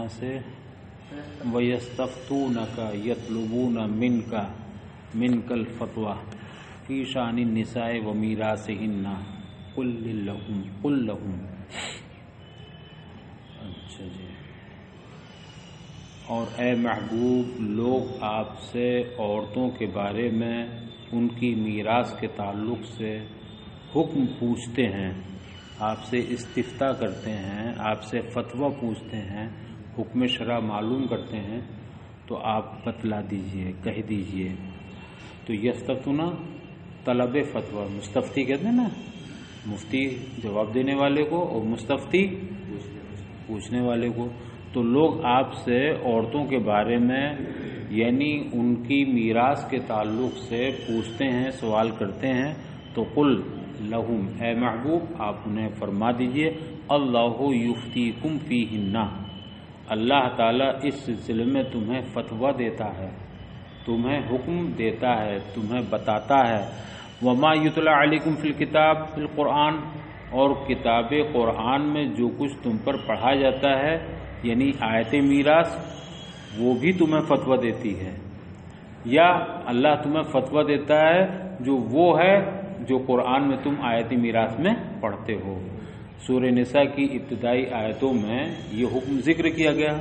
کہاں سے وَيَسْتَفْتُونَكَ يَطْلُبُونَ مِنْكَ الْفَتْوَى فِي شَأْنِ النِّسَاءِ وَمِيرَاثِهِنَّ قُلْ لَهُمْ اچھا جی. اور اے محبوب لوگ آپ سے عورتوں کے بارے میں ان کی میراث کے تعلق سے حکم پوچھتے ہیں، آپ سے استفتاء کرتے ہیں، آپ سے فتویٰ پوچھتے ہیں، حکم شرع معلوم کرتے ہیں، تو آپ بتلا دیجئے، کہہ دیجئے. تو یستفتونا طلب فتویٰ، مستفتی کہتے ہیں نا، مفتی جواب دینے والے کو اور مستفتی پوچھنے والے کو. تو لوگ آپ سے عورتوں کے بارے میں یعنی ان کی میراث کے تعلق سے پوچھتے ہیں، سوال کرتے ہیں. تو قل لہم، اے محبوب آپ انہیں فرما دیجئے، اللہ یفتیکم فیہن، اللہ تعالیٰ اس سلسلے میں تمہیں فتویٰ دیتا ہے، تمہیں حکم دیتا ہے، تمہیں بتاتا ہے. وما یتلی علیکم فی الکتاب فی القرآن، اور کتاب قرآن میں جو کچھ تم پر پڑھا جاتا ہے یعنی آیت میراث، وہ بھی تمہیں فتویٰ دیتی ہے. یا اللہ تمہیں فتویٰ دیتا ہے جو وہ ہے جو قرآن میں تم آیت میراث میں پڑھتے ہو. سورہ نساء کی ابتدائی آیتوں میں یہ حکم ذکر کیا گیا.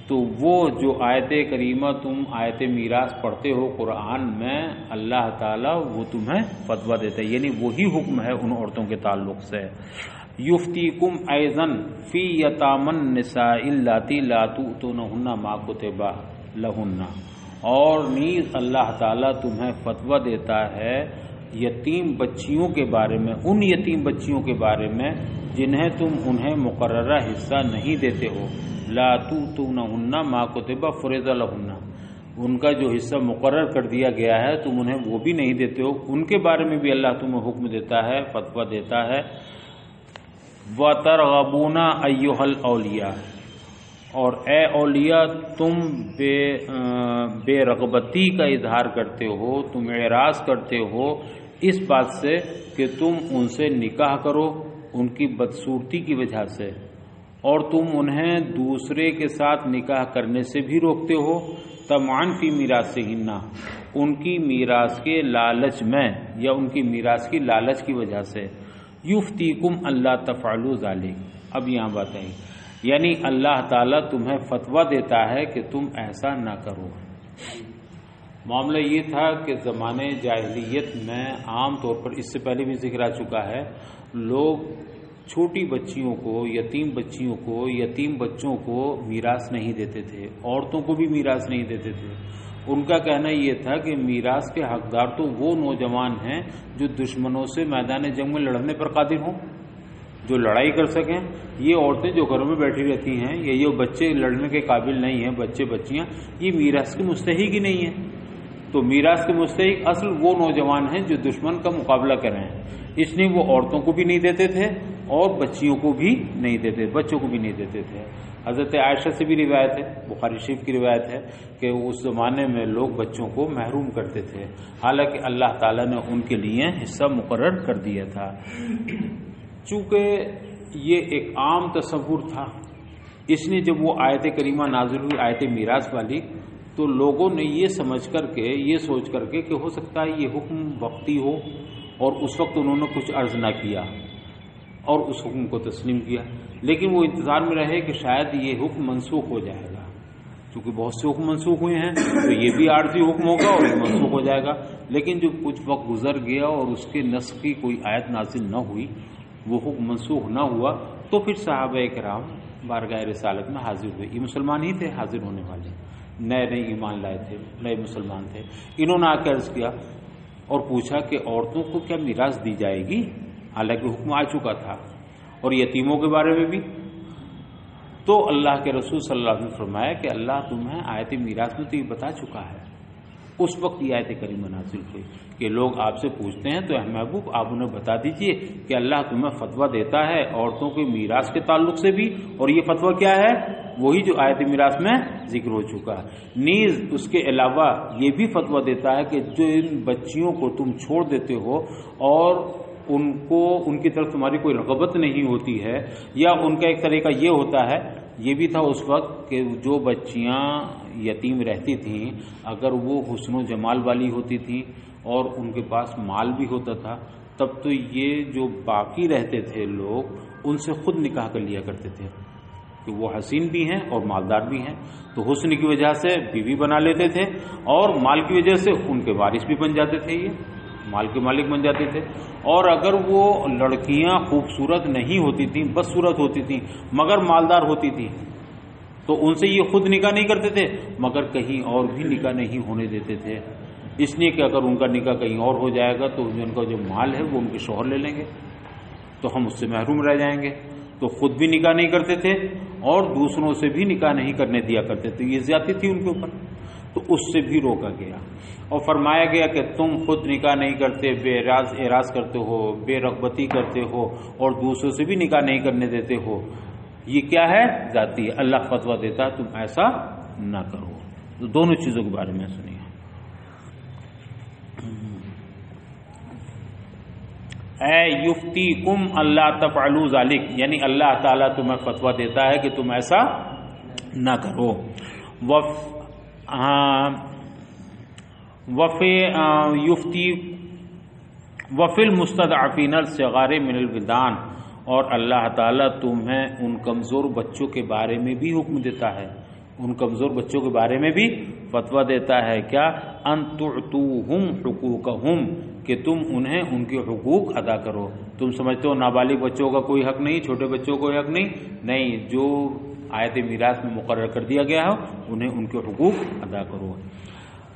تو وہ جو آیت کریمہ تم آیت میراث پڑھتے ہو قرآن میں، اللہ تعالیٰ وہ تمہیں فتویٰ دیتا ہے، یعنی وہی حکم ہے ان عورتوں کے تعلق سے. یفتیکم ایضا فی یتامی النساء اللاتی لا تؤتونہن ما کتب لہن، اور نیز اللہ تعالیٰ تمہیں فتویٰ دیتا ہے یتیم بچیوں کے بارے میں، ان یتیم بچیوں کے بارے میں جنہیں تم انہیں مقررہ حصہ نہیں دیتے ہو. لا تؤتونہن ما کتب فرض لہن، ان کا جو حصہ مقرر کر دیا گیا ہے تم انہیں وہ بھی نہیں دیتے ہو، ان کے بارے میں بھی اللہ تمہیں حکم دیتا ہے، فتویٰ دیتا ہے. وَتَرْغَبُونَ أَيُّهَا الْأَوْلِيَاءُ، اور اے اولیاء تم بے رغبتی کا اظہار کرتے ہو، تم اعراض کرتے ہو اس بات سے کہ تم ان سے نکاح کرو ان کی بدصورتی کی وجہ سے، اور تم انہیں دوسرے کے ساتھ نکاح کرنے سے بھی روکتے ہو. طمعاً فی میراثہن، ان کی میراث کے لالچ میں یا ان کی میراث کی لالچ کی وجہ سے. یفتیکم اللہ تفعلوا ذلک، اب یہاں بات ہے یعنی اللہ تعالیٰ تمہیں فتویٰ دیتا ہے کہ تم ایسا نہ کرو. معاملہ یہ تھا کہ زمانے جاہلیت میں عام طور پر، اس سے پہلے بھی ذکر آ چکا ہے، لوگ چھوٹی بچیوں کو، یتیم بچیوں کو، یتیم بچوں کو میراث نہیں دیتے تھے، عورتوں کو بھی میراث نہیں دیتے تھے. ان کا کہنا یہ تھا کہ میراث کے حقدار تو وہ نوجوان ہیں جو دشمنوں سے میدان جنگ میں لڑنے پر قادر ہوں، جو لڑائی کر سکیں. یہ عورتیں جو گھروں میں بیٹھی رہتی ہیں، یہ بچے لڑنے کے قابل نہیں ہیں، بچے بچیاں، یہ میراث کے مستحق ہی نہیں ہیں. تو میراث کے مستحق اصل وہ نوجوان ہیں جو دشمن کا مقابلہ کر رہے ہیں. اس لیے وہ عورتوں کو بھی نہیں دیتے تھے اور بچیوں کو بھی نہیں دیتے، بچوں کو بھی نہیں دیتے تھے. حضرت عائشہ سے بھی روایت ہے، بخاری شریف کی روایت ہے کہ اس زمانے میں لوگ بچوں کو محروم کرتے تھے، حالانکہ اللہ تعالیٰ نے ان کے لیے حصہ مقرر کر دیا تھا. چونکہ یہ ایک عام تصور تھا، اس لیے جب وہ آیت کریمہ نازل ہوئی، آیت میراث والی، تو لوگوں نے یہ سمجھ کر کے، یہ سوچ کر کے کہ ہو سکتا ہے یہ حکم وقتی ہو، اور اس وقت انہوں نے کچھ عرض نہ کیا اور اس حکم کو تسلیم کیا. لیکن وہ انتظار میں رہے کہ شاید یہ حکم منسوخ ہو جائے گا، کیونکہ بہت سے حکم منسوخ ہوئے ہیں، تو یہ بھی عارضی حکم ہوگا اور یہ منسوخ ہو جائے گا. لیکن جب کچھ وقت گزر گیا اور اس کے نسخ کی کوئی آیت نازل نہ ہوئی، وہ حکم منسوخ نہ ہوا، تو پھر صحابہ کرام بارگاہ رسالت میں حاضر ہوئے. یہ مسلمان ہی تھے حاضر ہونے والے، نئے نئے ایمان لائے تھے، نئے مسلمان تھے. انہوں نے آ کے عرض کیا اور پوچھا کہ عورتوں کو کیا میراث دی جائے گی، حالانکہ حکم آ چکا تھا، اور یتیموں کے بارے میں بھی. تو اللہ کے رسول صلی اللہ علیہ وسلم نے فرمایا کہ اللہ تمہیں آیت میراث میں تو یہ بتا چکا ہے. اس وقت یہ آیت کریمہ نازل ہوئی کہ لوگ آپ سے پوچھتے ہیں تو اے محبوب آپ انہیں بتا دیجئے کہ اللہ تمہیں فتویٰ دیتا ہے عورتوں کے میراث کے تعلق سے بھی، اور یہ فتویٰ کیا ہے؟ وہی جو آیت میراث میں ذکر ہو چکا ہے. نیز اس کے علاوہ یہ بھی فتویٰ دیتا ہے کہ جو ان بچیوں کو تم چھوڑ دیتے ہو اور ان کی طرف تمہاری کوئی رغبت نہیں ہوتی ہے، یا ان کا ایک طریقہ یہ ہوتا ہے یہ بھی تھا اس وقت کہ جو بچیاں یتیم رہتی تھیں اگر وہ حسن و جمال والی ہوتی تھیں اور ان کے پاس مال بھی ہوتا تھا تب تو یہ جو باقی رہتے تھے لوگ ان سے خود نکاح کر لیا کرتے تھے کہ وہ حسین بھی ہیں اور مالدار بھی ہیں، تو حسن کی وجہ سے بیوی بنا لیتے تھے اور مال کی وجہ سے ان کے وارث بھی بن جاتے تھے، یہ مال کے مالک بن جاتے تھے۔ اور اگر وہ لڑکیاں خوبصورت نہیں ہوتی تھیں، بس صورت ہوتی تھیں مگر مالدار ہوتی تھیں تو ان سے یہ خود نکاح نہیں کرتے تھے مگر کہیں اور بھی نکاح نہیں ہونے دیتے تھے، اس لیے کہ اگر ان کا نکاح کہیں اور ہو جائے گا تو ان کا جو مال ہے وہ ان کے شوہر لے لیں گے تو ہم اس سے محروم رہ جائیں گے، تو خود بھی نکاح نہیں کرتے تھے اور دوسروں سے بھی نکاح نہیں کرنے دیا کرتے تھے، یہ زیادتی تھی ان کے اوپر، تو اس سے بھی روکا گیا اور فرمایا گیا کہ تم خود نکاح نہیں کرتے، بے اعراض کرتے ہو، بے رغبتی کرتے ہو اور دوسروں سے بھی نکاح نہیں کرنے دیتے ہو، یہ کیا ہے؟ ذاتی ہے، اللہ فتویٰ دیتا ہے تم ایسا نہ کرو۔ تو دونوں چیزوں کے بارے میں سنیے۔ اے یفتیکم اللہ تفعلوا ذالک، یعنی اللہ تعالیٰ تمہیں فتویٰ دیتا ہے کہ تم ایسا نہ کرو۔ وفی المستضعفین الصغار من الولدان، اور اللہ تعالیٰ تمہیں ان کمزور بچوں کے بارے میں بھی حکم دیتا ہے، ان کمزور بچوں کے بارے میں بھی فتویٰ دیتا ہے، کیا؟ ان تعطوہم حقوقہم، کہ تم انہیں ان کے حقوق ادا کرو۔ تم سمجھتے ہو نابالغ بچوں کا کوئی حق نہیں، چھوٹے بچوں کو حق نہیں، جو آیت میراث میں مقرر کر دیا گیا ہے انہیں ان کے حقوق ادا کرو۔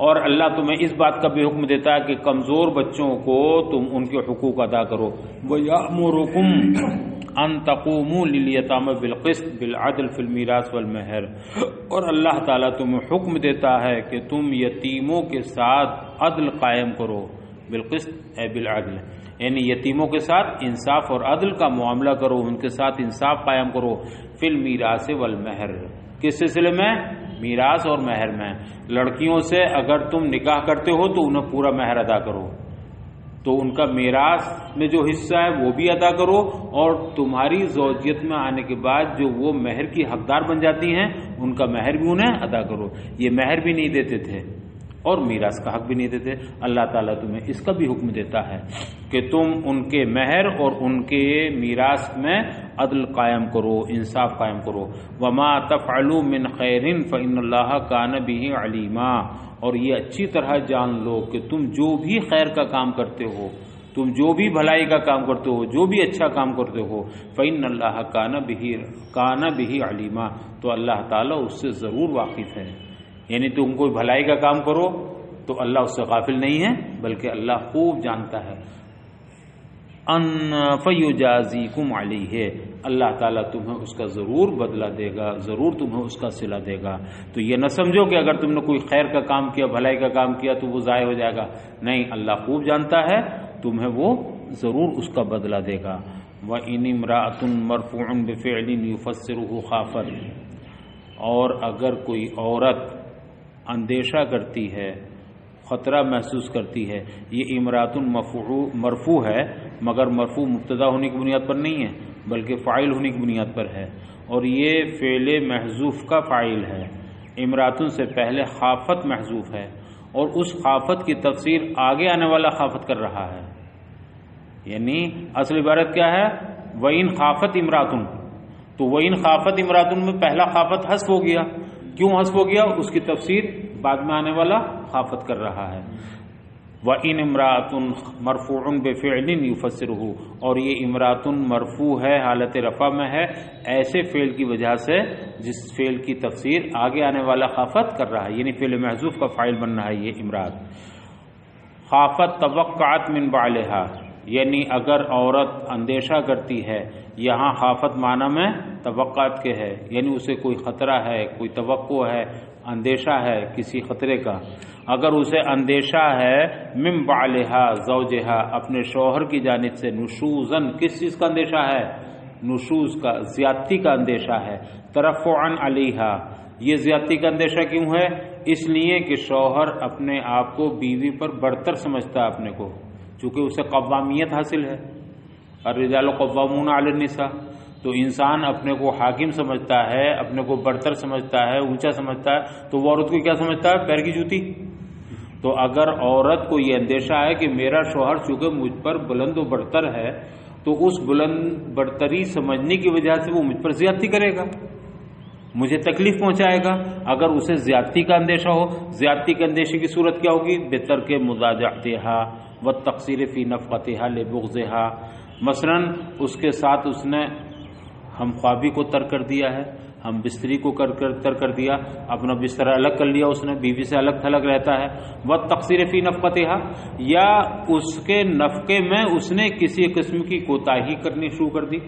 اور اللہ تمہیں اس بات کا بھی حکم دیتا ہے کہ کمزور بچوں کو تم ان کے حقوق ادا کرو۔ وَيَأْمُرُكُمْ أَن تَقُومُوا لِلْيَتَامَى بِالْقِسْطِ بِالْعَدْلِ فِي الْمِيرَاثِ وَالْمَهْرِ، اور اللہ تعالیٰ تمہیں حکم دیتا ہے کہ تم یتیموں کے ساتھ عدل قائم کرو، بالقسط اے بالعدل، یعنی یتیموں کے ساتھ انصاف اور عدل کا معاملہ کرو، ان کے ساتھ انصاف قائم کرو، فی المیراث والمہر، کس سلسلے میں؟ میراث اور مہر میں۔ لڑکیوں سے اگر تم نکاح کرتے ہو تو انہیں پورا مہر ادا کرو، تو ان کا میراث میں جو حصہ ہے وہ بھی ادا کرو، اور تمہاری زوجیت میں آنے کے بعد جو وہ مہر کی حقدار بن جاتی ہیں ان کا مہر بھی انہیں ادا کرو۔ یہ مہر بھی نہیں دیتے تھے اور میراث کا حق بھی نہیں دیتے، اللہ تعالیٰ تمہیں اس کا بھی حکم دیتا ہے کہ تم ان کے مہر اور ان کے میراث میں عدل قائم کرو، انصاف قائم کرو۔ وما تفعلوا من خیر فإن اللہ کان بہ علیما، اور یہ اچھی طرح جان لو کہ تم جو بھی خیر کا کام کرتے ہو، تم جو بھی بھلائی کا کام کرتے ہو، جو بھی اچھا کام کرتے ہو، فإن اللہ کان بہ علیما، تو اللہ تعالیٰ اس سے ضرور واقف ہے۔ یعنی تم کوئی بھلائی کا کام کرو تو اللہ اس سے غافل نہیں ہے بلکہ اللہ خوب جانتا ہے۔ ان فیجازیکم علیہ، اللہ تعالیٰ تمہیں اس کا ضرور بدلہ دے گا، ضرور تمہیں اس کا صلہ دے گا۔ تو یہ نہ سمجھو کہ اگر تم نے کوئی خیر کا کام کیا، بھلائی کا کام کیا تو وہ ضائع ہو جائے گا، نہیں، اللہ خوب جانتا ہے، تمہیں وہ ضرور اس کا بدلہ دے گا۔ وَإِنِ امْرَأَةٌ مَرْفُوعٌ بِفِعْلٍ يُفَسِّرُهُ خَافًا، اور اگر کوئی عورت اندیشہ کرتی ہے، خطرہ محسوس کرتی ہے، یہ امرات مرفوع ہے مگر مرفوع مبتدا ہونے کی بنیاد پر نہیں ہے بلکہ فاعل ہونے کی بنیاد پر ہے، اور یہ فعل محذوف کا فاعل ہے۔ امراتن سے پہلے خافت محذوف ہے اور اس خافت کی تفسیر آگے آنے والا خافت کر رہا ہے، یعنی اصل عبارت کیا ہے؟ وَإِنْ خَافَتْ امراتن، تو وَإِنْ خَافَتْ امراتن میں پہلا خافت حذف ہو گیا، کیوں حذف ہو گیا؟ اس کی تفسیر بعد میں آنے والا خافت کر رہا ہے۔ وَإِنْ امْرَأَةٌ مَرْفُوعٌ بِفِعْلٍ يُفَسِّرُهُ، اور یہ امراتن مرفوع ہے، حالت رفع میں ہے، ایسے فعل کی وجہ سے جس فعل کی تفسیر آگے آنے والا خافت کر رہا ہے، یعنی فعل محذوف کا فاعل بن رہا ہے یہ امرات۔ خافت توقعت من بعلہا، یعنی اگر عورت اندیشہ کرتی ہے، یہاں خافت معنی میں توقعات کے ہے، یعنی اسے کوئی خطرہ ہے، کوئی توقع ہے، اندیشہ ہے کسی خطرے کا، اگر اسے اندیشہ ہے من بعلہا زوجہا، اپنے شوہر کی جانب سے، نشوزن، کس چیز کا اندیشہ ہے؟ نشوز کا، زیادتی کا اندیشہ ہے، ترفعا علیہا، یہ زیادتی کا اندیشہ کیوں ہے؟ اس لیے کہ شوہر اپنے آپ کو بیوی پر برتر سمجھتا ہے اپنے کو، چونکہ اسے قوامیت حاصل ہے، الرجال قوامون علی النساء، تو انسان اپنے کو حاکم سمجھتا ہے، اپنے کو برتر سمجھتا ہے، اونچا سمجھتا ہے، تو وہ عورت کو کیا سمجھتا ہے؟ پیر کی جوتی۔ تو اگر عورت کو یہ اندیشہ ہے کہ میرا شوہر چونکہ مجھ پر بلند و برتر ہے، تو اس بلند برتری سمجھنے کی وجہ سے وہ مجھ پر زیادتی کرے گا، مجھے تکلیف پہنچائے گا۔ اگر اسے زیادتی کا اندیشہ ہو، زیادتی کے اندیشے کی صورت کیا ہوگی؟ بترک مضاجعتها والتقصیر فی نفقتها لبغضها، مثلا اس کے ساتھ اس نے ہم خوابی کو ترک کر دیا ہے، ہم بستری کو ترک کر دیا، اپنا بستر الگ کر لیا، اس نے بیوی سے الگ تھلگ رہتا ہے۔ والتقصیر فی نفقتها، یا اس کے نفقے میں اس نے کسی قسم کی کوتاہی کرنی شروع کر دی۔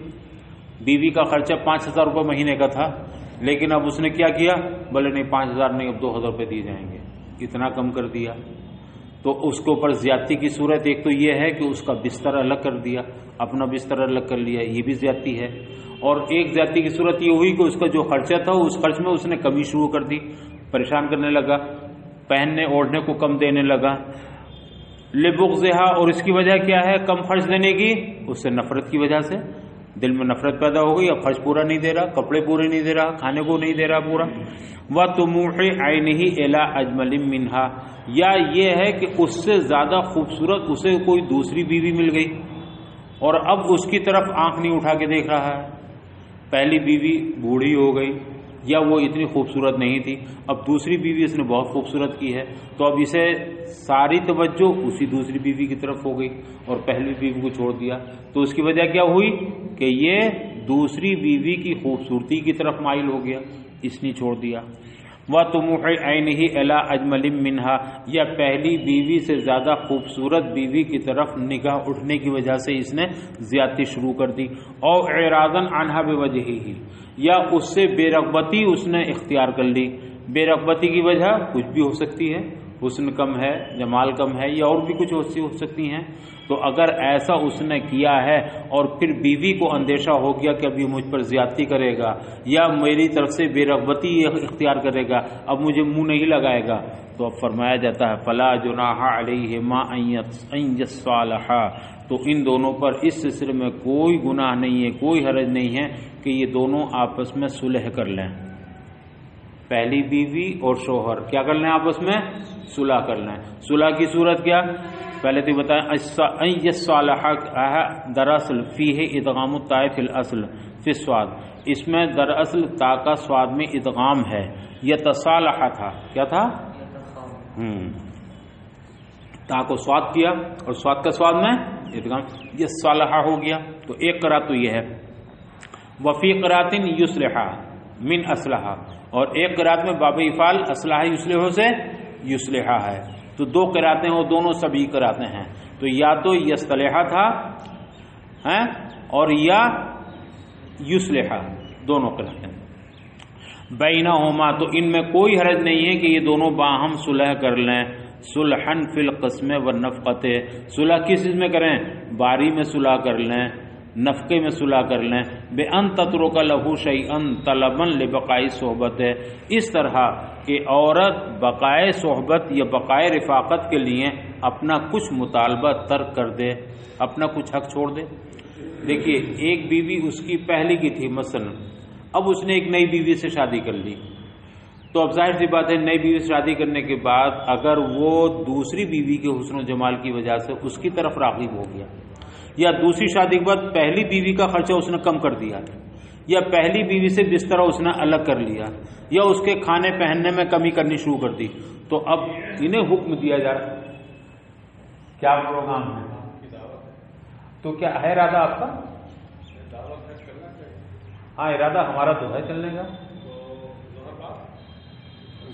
بیوی کا خرچہ 5,000 روپے مہینے کا تھا، لیکن اب اس نے کیا کیا؟ بولے نہیں 5,000 نہیں، اب 2,000 روپے دیے جائیں گے، اتنا کم کر دیا۔ تو اس کے اوپر زیادتی کی صورت ایک تو یہ ہے کہ اس کا بستر الگ کر دیا، اپنا بستر الگ کر لیا، یہ بھی زیادتی ہے۔ اور ایک زیادتی کی صورت یہ ہوئی کہ اس کا جو خرچہ تھا اس خرچ میں اس نے کمی شروع کر دی، پریشان کرنے لگا، پہننے اوڑھنے کو کم دینے لگا۔ لبغضها، اور اس کی وجہ کیا ہے کم خرچ دینے کی؟ اس سے نفرت کی وجہ سے دل میں نفرت پیدا ہو گئی، اب خرچ پورا نہیں دے رہا، کپڑے پورے نہیں دے رہا، کھانے کو نہیں دے رہا پورا۔ وَطُمُوحِ عَيْنِهِ إِلَىٰ أَجْمَلٍ مِّنْهَا، یا یہ ہے کہ اس سے زیادہ خوبصورت اسے کوئی دوسری بیوی مل گئی اور اب اس کی طرف آنکھ نہیں اٹھا کے دیکھ رہا ہے۔ پہلی بیوی بوڑھی ہو گئی یا وہ اتنی خوبصورت نہیں تھی، اب دوسری بیوی اس نے بہت خوبصورت کی ہے، تو اب اسے ساری توجہ اسی دوسری بیوی کی طرف ہو گئی اور پہلی بیوی کو چھوڑ دیا۔ تو اس کی وجہ کیا ہوئی کہ یہ دوسری بیوی کی خوبصورتی کی طرف مائل ہو گیا، اس نے چھوڑ دیا۔ وَطُمُوحِ عَيْنِهِ إِلَىٰ أَجْمَلٍ مِّنْهَا، یا پہلی بیوی سے زیادہ خوبصورت بیوی کی طرف نگاہ اٹھنے کی وجہ سے اس نے زیادتی شروع کر دی۔ او اعراضاً عنہا بوجہہ، یا اس سے بے رغبتی اس نے اختیار کر لی۔ بے رغبتی کی وجہ کچھ بھی ہو سکتی ہے، حسن کم ہے، جمال کم ہے، یا اور بھی کچھ ہو سکتی ہیں۔ تو اگر ایسا اس نے کیا ہے اور پھر بیوی کو اندیشہ ہو گیا کہ ابھی مجھ پر زیادتی کرے گا یا میری طرف سے بے رغبتی اختیار کرے گا، اب مجھے منہ نہیں لگائے گا، تو اب فرمایا جاتا ہے فلا جناح علیہما ان یصالحا، تو ان دونوں پر اس سلسلے میں کوئی گناہ نہیں ہے، کوئی حرج نہیں ہے کہ یہ دونوں آپس میں صلح کر لیں۔ پہلی بیوی اور شوہر کیا کر لیں؟ آپس میں صلح کر لیں۔ صلح کی صورت کیا؟ پہلے تو بتائیں ان یصالحا، دراصل فیہ ادغام التاء فی الاصل فی الصاد، اس میں دراصل تا کا صاد میں ادغام ہے۔ یتصالحا تھا، کیا تھا؟ تا کو صاد کیا اور صاد کا صاد میں ادغام، یہ صالحہ ہو گیا۔ تو ایک قرات تو یہ ہے، وفی قرات یصلحا من اصلحہ، اور ایک قرات میں باب افعال اصلحہ یصلحہ سے یصلحہ ہے۔ تو دو قراتیں ہو، دونوں سبھی قراتیں ہیں، تو یا تو یصلحہ تھا اور یا یصلحہ، دونوں قراتیں بینہما، تو ان میں کوئی حرج نہیں ہے کہ یہ دونوں باہم صلح کر لیں۔ صلحن فی القسم والنفقۃ، صلح کس چیز میں کریں؟ باری میں صلح کر لیں، نفقے میں صلح کر لیں۔ بأن تترک لہ شیئا طلبا لبقاء صحبت، اس طرح کہ عورت بقائے صحبت یا بقائے رفاقت کے لیے اپنا کچھ مطالبہ ترک کر دے، اپنا کچھ حق چھوڑ دے۔ دیکھیے ایک بیوی اس کی پہلی کی تھی مثلا، اب اس نے ایک نئی بیوی سے شادی کر لی، تو اب ظاہر سی بات ہے نئی بیوی سے شادی کرنے کے بعد اگر وہ دوسری بیوی کے حسن و جمال کی وجہ سے اس کی طرف راغب ہو گیا، یا دوسری شادی کے بعد پہلی بیوی کا خرچہ اس نے کم کر دیا، یا پہلی بیوی سے بستر اس نے الگ کر لیا، یا اس کے کھانے پہننے میں کمی کرنی شروع کر دی، تو اب انہیں حکم دیا جا رہا ہے کیا پروگرام ہے؟ تو کیا ہے ارادہ آپ کا؟ ہاں ارادہ ہمارا تو ہے چلنے کا،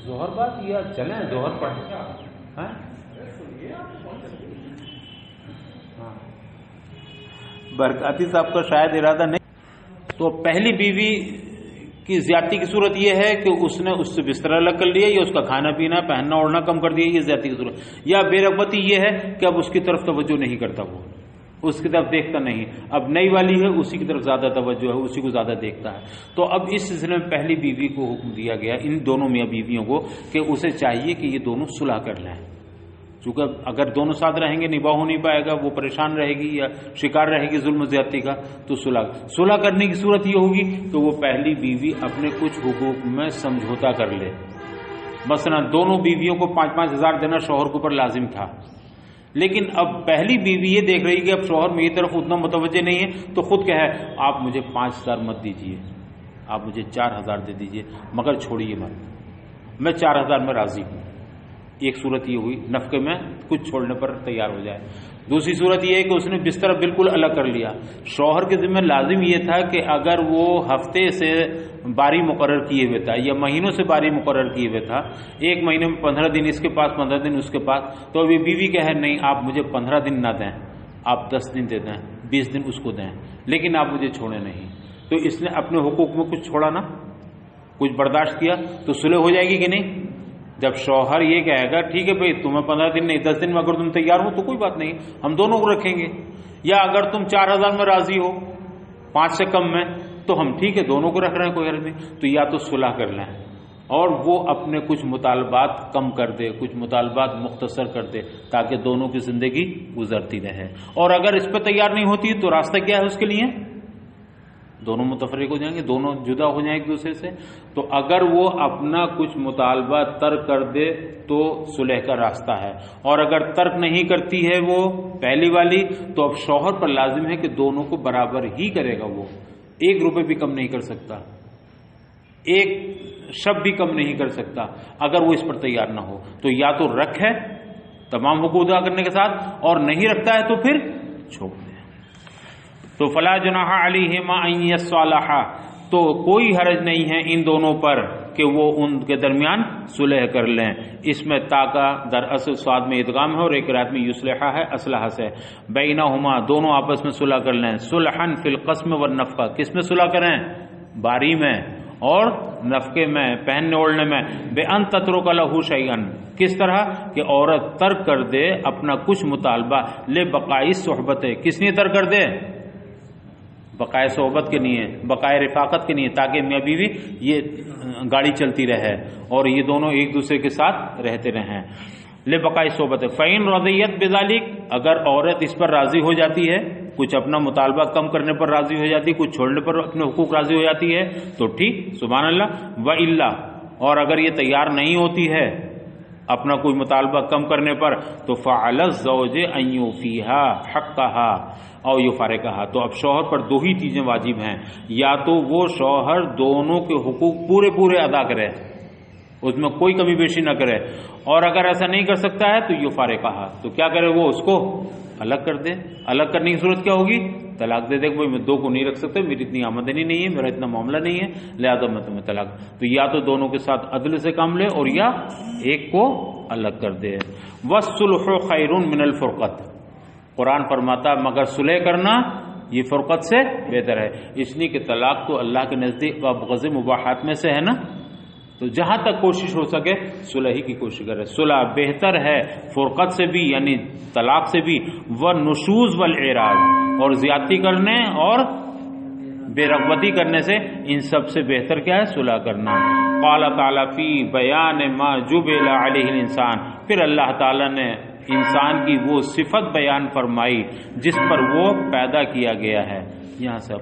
ظہر بات یا چلیں ظہر پڑھیں، برکاتی صاحب کا شاید ارادہ نہیں۔ تو پہلی بیوی کی زیادتی کی صورت یہ ہے کہ اس نے اس سے بستر الگ کر لیا، یا اس کا کھانا پینا پہننا اوڑھنا کم کر دیا، یہ زیادتی کی صورت۔ یا بے رغبتی یہ ہے کہ اب اس کی طرف توجہ نہیں کرتا، وہ اس کی طرف دیکھتا نہیں، اب نئی والی ہے اسی کی طرف زیادہ توجہ ہے، اسی کو زیادہ دیکھتا ہے۔ تو اب اس سلسلے میں پہلی بیوی کو حکم دیا گیا، ان دونوں میاں بیویوں کو، کہ اسے چاہیے کہ یہ دونوں صلح کر لیں، چونکہ اگر دونوں ساتھ رہیں گے نباہ ہو نہیں پائے گا، وہ پریشان رہے گی یا شکار رہے گی ظلم و زیادتی کا، تو صلح کرنے کی صورت یہ ہوگی کہ وہ پہلی بیوی اپنے کچھ حقوق میں سمجھوتا کر لے. مثلا دونوں بیویوں کو 5-5 ہزار دینا شوہر کے اوپر لازم تھا، لیکن اب پہلی بیوی یہ دیکھ رہی کہ اب شوہر میری طرف اتنا متوجہ نہیں ہے، تو خود کہے آپ مجھے 5,000 مت دیجئے، آپ مجھے 4,000 دے دیجئے، مگر چھوڑیے مت، میں 4,000 میں راضی ہوں. ایک صورت یہ ہوئی نفقے میں کچھ چھوڑنے پر تیار ہو جائے. دوسری صورت یہ ہے کہ اس نے بستر بالکل الگ کر لیا. شوہر کے ذمہ لازم یہ تھا کہ اگر وہ ہفتے سے باری مقرر کیے ہوئے تھا یا مہینوں سے باری مقرر کیے ہوئے تھا، ایک مہینے میں 15 دن اس کے پاس 15 دن اس کے پاس، تو ابھی بیوی کہے نہیں آپ مجھے 15 دن نہ دیں، آپ 10 دن دے دیں، 20 دن اس کو دیں، لیکن آپ مجھے چھوڑیں نہیں. تو اس نے اپنے حقوق میں کچھ چھوڑا نا، کچھ برداشت کیا، تو صلح ہو جائے گی کہ نہیں؟ جب شوہر یہ کہے گا ٹھیک ہے بھائی تمہیں 15 دن نہیں 10 دن میں اگر تم تیار ہو تو کوئی بات نہیں، ہم دونوں کو رکھیں گے، یا اگر تم 4,000 میں راضی ہو 5 سے کم میں تو ہم ٹھیک ہے دونوں کو رکھ رہے ہیں، کوئی حرج نہیں. تو یا تو صلح کر لیں اور وہ اپنے کچھ مطالبات کم کر دے، کچھ مطالبات مختصر کر دے تاکہ دونوں کی زندگی گزرتی رہے. اور اگر اس پہ تیار نہیں ہوتی تو راستہ کیا ہے اس کے لیے؟ دونوں متفرق ہو جائیں گے، دونوں جدا ہو جائیں ایک دوسرے سے. تو اگر وہ اپنا کچھ مطالبہ ترک کر دے تو صلح کا راستہ ہے، اور اگر ترک نہیں کرتی ہے وہ پہلی والی تو اب شوہر پر لازم ہے کہ دونوں کو برابر ہی کرے گا. وہ 1 روپے بھی کم نہیں کر سکتا، 1 شب بھی کم نہیں کر سکتا اگر وہ اس پر تیار نہ ہو. تو یا تو رکھے تمام حقوق ادا کرنے کے ساتھ، اور نہیں رکھتا ہے تو پھر چھوڑ دے. تو فلا جناح علیہما ان یصالحا، تو کوئی حرج نہیں ہے ان دونوں پر کہ وہ ان کے درمیان صلح کر لیں. اس میں تا کا در اصل صاد میں ادغام ہے اور ایک رات میں یصلحا ہے اصلحہ سے. بینہما دونوں آپس میں صلح کر لیں. صلحا فی القسم والنفقہ، کس میں صلح کریں؟ باری میں اور نفقے میں، پہننے اوڑھنے میں. بے ان تترک لہ شیئا، کس طرح کہ عورت ترک کر دے اپنا کچھ مطالبہ لے بقائی صحبت، کس لیے ترک کر دے؟ بقائے صحبت کے لیے، بقائے رفاقت کے لیے، تاکہ میاں بیوی یہ گاڑی چلتی رہے اور یہ دونوں ایک دوسرے کے ساتھ رہتے رہیں. لے بقائے صحبت. فَإِن رَضِيَّتْ بِذَلِكَ، اگر عورت اس پر راضی ہو جاتی ہے، کچھ اپنا مطالبہ کم کرنے پر راضی ہو جاتی ہے، کچھ چھوڑنے پر اپنے حقوق راضی ہو جاتی ہے تو ٹھیک، سبحان اللہ. وَإِلَّا، اور اگر یہ تیار نہیں ہوتی ہے اپنا کوئی مطالبہ کم کرنے پر، تو فَعَلَى الزَّوْجِ أَن يُوفِيهَا حَقَّهَا او یفارقہا، تو اب شوہر پر 2 ہی چیزیں واجب ہیں. یا تو وہ شوہر دونوں کے حقوق پورے ادا کرے، اس میں کوئی کمی بیشی نہ کرے، اور اگر ایسا نہیں کر سکتا ہے تو یفارقہا، تو کیا کرے وہ اس کو الگ کر دے. الگ کرنے کی صورت کیا ہوگی؟ طلاق دے دے کہ میں 2 کو نہیں رکھ سکتے، میری اتنی آمدنی نہیں ہے، میرا اتنا معاملہ نہیں ہے، لہذا میں تمہیں طلاق. تو یا تو دونوں کے ساتھ عدل سے کام لے اور یا ایک کو الگ کر دے. والصلح خیر من الفرقۃ، قرآن فرماتا مگر صلح کرنا یہ فرقت سے بہتر ہے. اس لیے کہ طلاق تو اللہ کے نزدیک ابغض مباحات میں سے ہے نا، تو جہاں تک کوشش ہو سکے صلح ہی کی کوشش کرے. صلح بہتر ہے فرقت سے بھی، یعنی طلاق سے بھی. والنشوز والاعراض، اور زیادتی کرنے اور بے رغبتی کرنے سے ان سب سے بہتر کیا ہے؟ صلح کرنا. قال تعالی فی بیان ما جبل علیہ الانسان، پھر اللہ تعالی نے انسان کی وہ صفت بیان فرمائی جس پر وہ پیدا کیا گیا ہے. یہاں سے اب